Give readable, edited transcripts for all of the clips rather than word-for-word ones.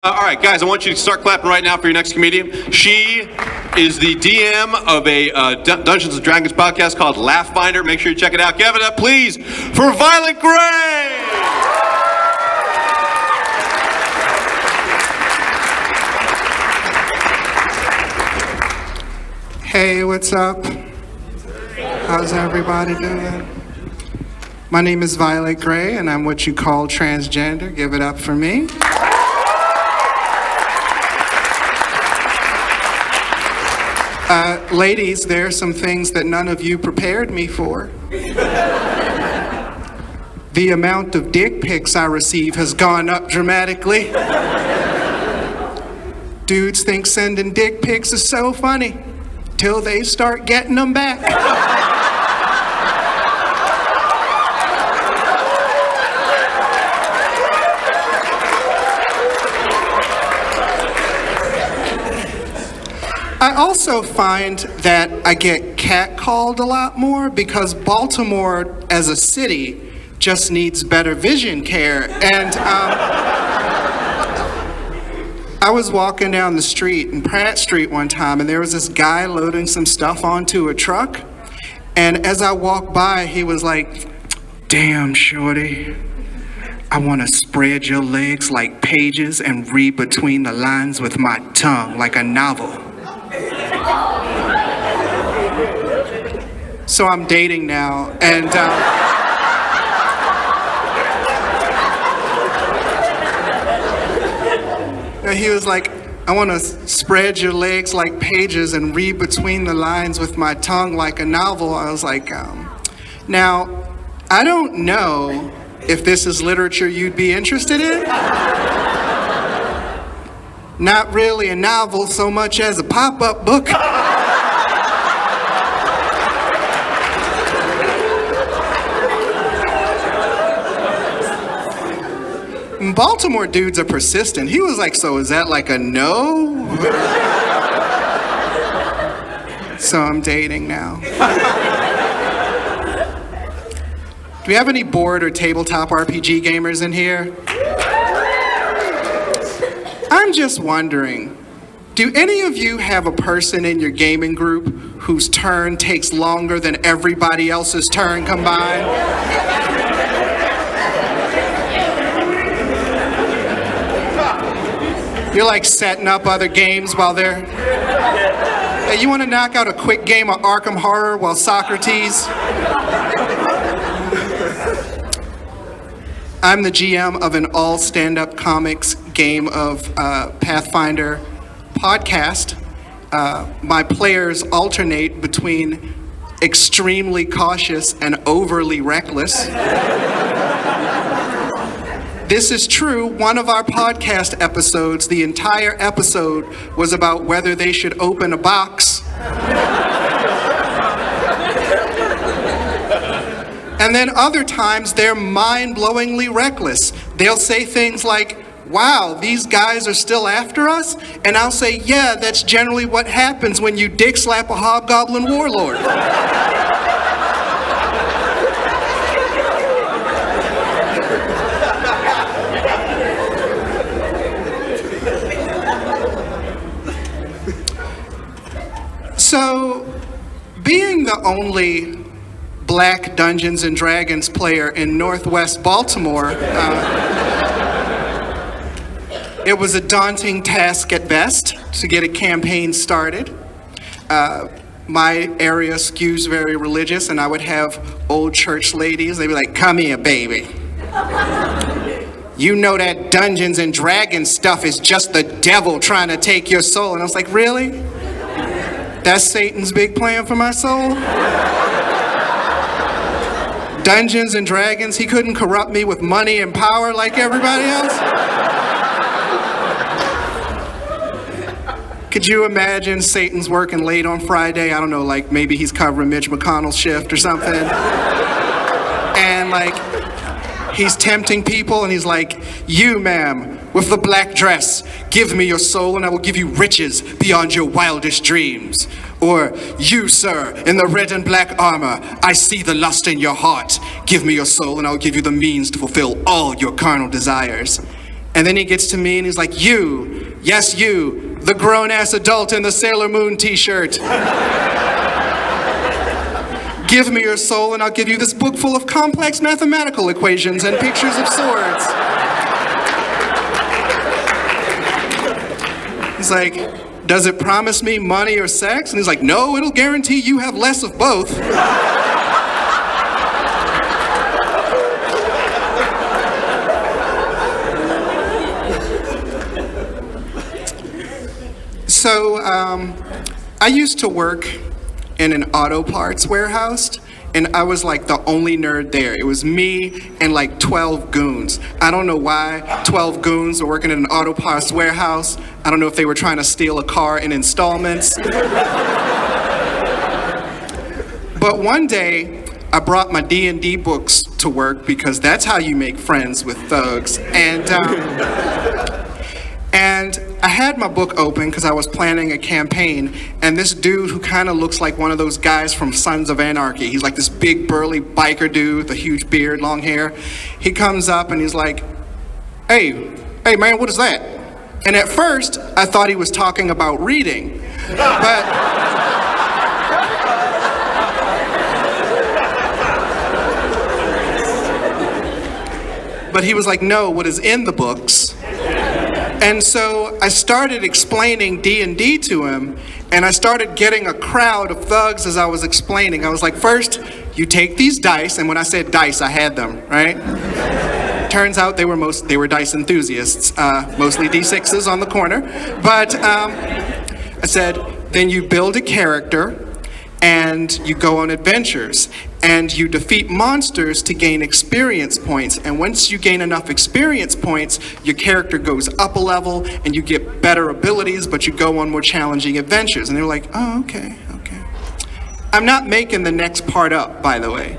All right, guys, I want you to start clapping right now for your next comedian. She is the DM of a Dungeons & Dragons podcast called Laugh Finder. Make sure you check it out. Give it up, please, for Violet Gray! Hey, what's up? How's everybody doing? My name is Violet Gray, and I'm what you call transgender. Give it up for me. Ladies, there are some things that none of you prepared me for. The amount of dick pics I receive has gone up dramatically. Dudes think sending dick pics is so funny, till they start getting them back. I also find that I get catcalled a lot more because Baltimore as a city just needs better vision care. And I was walking down the street in Pratt Street one time, and there was this guy loading some stuff onto a truck. And as I walked by, he was like, "Damn, shorty, I want to spread your legs like pages and read between the lines with my tongue like a novel." So I'm dating now, and he was like, "I want to spread your legs like pages and read between the lines with my tongue like a novel." I was like, now, I don't know if this is literature you'd be interested in. Not really a novel so much as a pop-up book. Baltimore dudes are persistent. He was like, "So is that like a no?" So I'm dating now. Do we have any board or tabletop RPG gamers in here? I'm just wondering, do any of you have a person in your gaming group whose turn takes longer than everybody else's turn combined? You're like setting up other games while they're... Hey, you want to knock out a quick game of Arkham Horror while Socrates? I'm the GM of an all stand-up comics game of Pathfinder podcast. My players alternate between extremely cautious and overly reckless. This is true. One of our podcast episodes, the entire episode was about whether they should open a box. And then other times they're mind-blowingly reckless. They'll say things like, "Wow, these guys are still after us?" And I'll say, "Yeah, that's generally what happens when you dick slap a hobgoblin warlord." So, being the only Black Dungeons & Dragons player in Northwest Baltimore, it was a daunting task at best to get a campaign started. My area skews very religious, and I would have old church ladies. They'd be like, "Come here, baby. You know that Dungeons & Dragons stuff is just the devil trying to take your soul." And I was like, "Really? That's Satan's big plan for my soul? Dungeons & Dragons, he couldn't corrupt me with money and power like everybody else?" Could you imagine Satan's working late on Friday? I don't know, like maybe he's covering Mitch McConnell's shift or something. And like, he's tempting people and he's like, "You, ma'am, with the black dress, give me your soul and I will give you riches beyond your wildest dreams." Or, "You, sir, in the red and black armor, I see the lust in your heart. Give me your soul and I will give you the means to fulfill all your carnal desires." And then he gets to me and he's like, you, yes you, the grown-ass adult in the Sailor Moon t-shirt. Give me your soul and I'll give you this book full of complex mathematical equations and pictures of swords. He's like, does it promise me money or sex? And he's like, no, it'll guarantee you have less of both. So, I used to work in an auto parts warehouse, and I was like the only nerd there. It was me and like 12 goons. I don't know why 12 goons were working in an auto parts warehouse. I don't know if they were trying to steal a car in installments. But one day, I brought my D&D books to work because that's how you make friends with thugs. And I had my book open because I was planning a campaign, and this dude who kind of looks like one of those guys from Sons of Anarchy, he's like this big burly biker dude with a huge beard, long hair. He comes up and he's like, hey man, what is that? And at first, I thought he was talking about reading, but he was like, no, what is in the books? And so I started explaining D&D to him, and I started getting a crowd of thugs as I was explaining. I was like, first, you take these dice, and when I said dice, I had them, right? Turns out they were dice enthusiasts, mostly D6s on the corner. But I said, then you build a character, and you go on adventures, and you defeat monsters to gain experience points. And once you gain enough experience points, your character goes up a level, and you get better abilities, but you go on more challenging adventures. And they were like, oh, okay. I'm not making the next part up, by the way.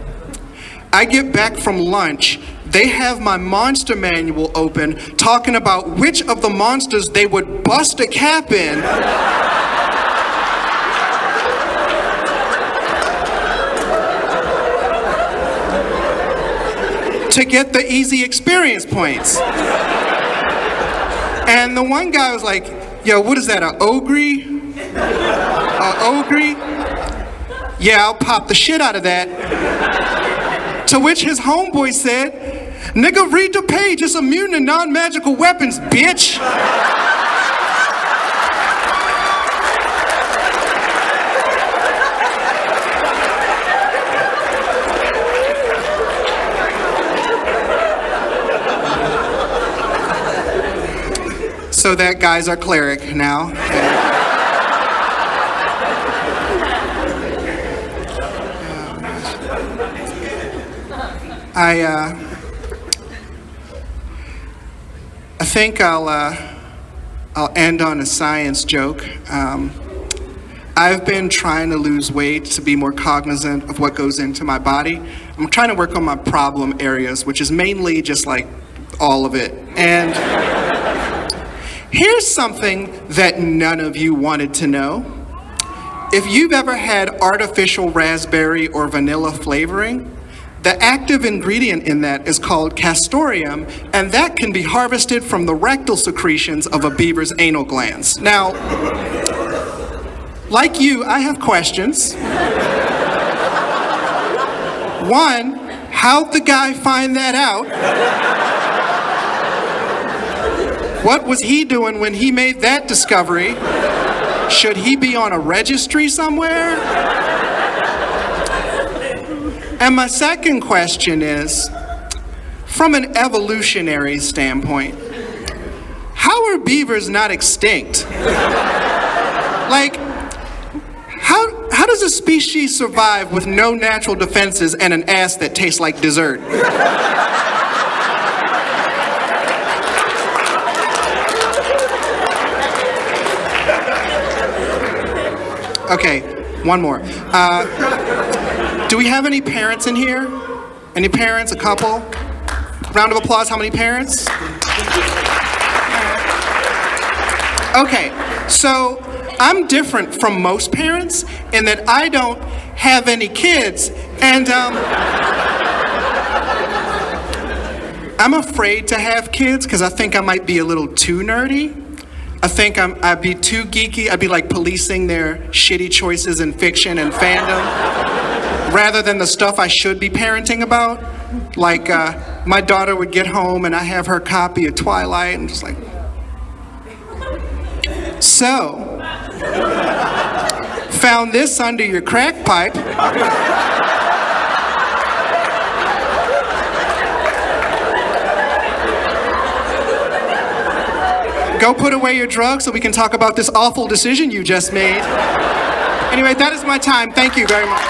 I get back from lunch, they have my monster manual open, talking about which of the monsters they would bust a cap in to get the easy experience points. And the one guy was like, yo, what is that, a ogre? Yeah, I'll pop the shit out of that. To which his homeboy said, nigga, read the page, it's immune to non-magical weapons, bitch. So that guy's our cleric now. I think I'll end on a science joke. I've been trying to lose weight to be more cognizant of what goes into my body. I'm trying to work on my problem areas, which is mainly just like all of it. And here's something that none of you wanted to know. If you've ever had artificial raspberry or vanilla flavoring, the active ingredient in that is called castoreum, and that can be harvested from the rectal secretions of a beaver's anal glands. Now, like you, I have questions. One, how'd the guy find that out? What was he doing when he made that discovery? Should he be on a registry somewhere? And my second question is, from an evolutionary standpoint, how are beavers not extinct? Like, how does a species survive with no natural defenses and an ass that tastes like dessert? Okay, one more. Do we have any parents in here? Any parents? A couple? Round of applause, how many parents? Okay, so I'm different from most parents in that I don't have any kids, and I'm afraid to have kids because I think I might be a little too nerdy. I think I'd be too geeky. I'd be like policing their shitty choices in fiction and fandom rather than the stuff I should be parenting about. Like, my daughter would get home and I have her copy of Twilight and just like, so, found this under your crack pipe. Go put away your drugs so we can talk about this awful decision you just made. Anyway, that is my time. Thank you very much.